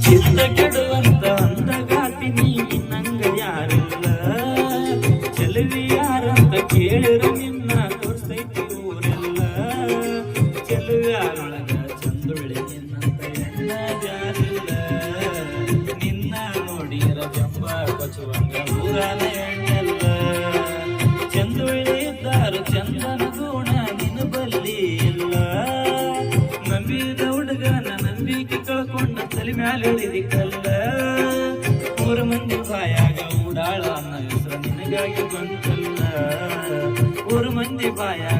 ಚಿತ್ತ ಕೆಡುವಂತ ಅಂದಗಾತಿ ನೀ ನಂಗ ಯಾರಿಲ್ಲ ಚೆಲುವಿ ಯಾರಂತ ಕೇಳಿರ ನಿನ್ನ ತೋರ್ಸೈತಿ ಊರೆಲ್ಲ ಚೆಲುವ್ಯಾರೊಳಗ ಚಂದುಳ್ಳಿ ನಿನ್ನಂತ ಎಣ್ಣ ಯಾರಿಲ್ಲ ನಿನ್ನ ನೋಡಿರ ಜಂಬ ಕೊಚ್ಚುವಂಗ ಊರಾನ ಎಣ್ಣೆಲ್ಲ ಚಂದುಳ್ಳಿ ಇದ್ದಾರು ಚಂದನ ಗುಣ ನಿನ್ನ ಬಲ್ಲಿ ಇಲ್ಲ ನಂಬಿದ ಹುಡುಗನ ನಂಬಿಕೆ ಕಳ್ಕೊಂಡ ತಲೆ ಮ್ಯಾಲ ಹಿಡಿದಿಕ್ಕಲ್ಲ ಮೂರು ಮಂದಿ ಬಾಯಾಗ ಉಡಾಳ ಅನ್ನೋ ಹೆಸರು ನಿನಗಾಗಿ ಬಂತಲ್ಲ ಮೂರು ಮಂದಿ ಬಾಯಾಗ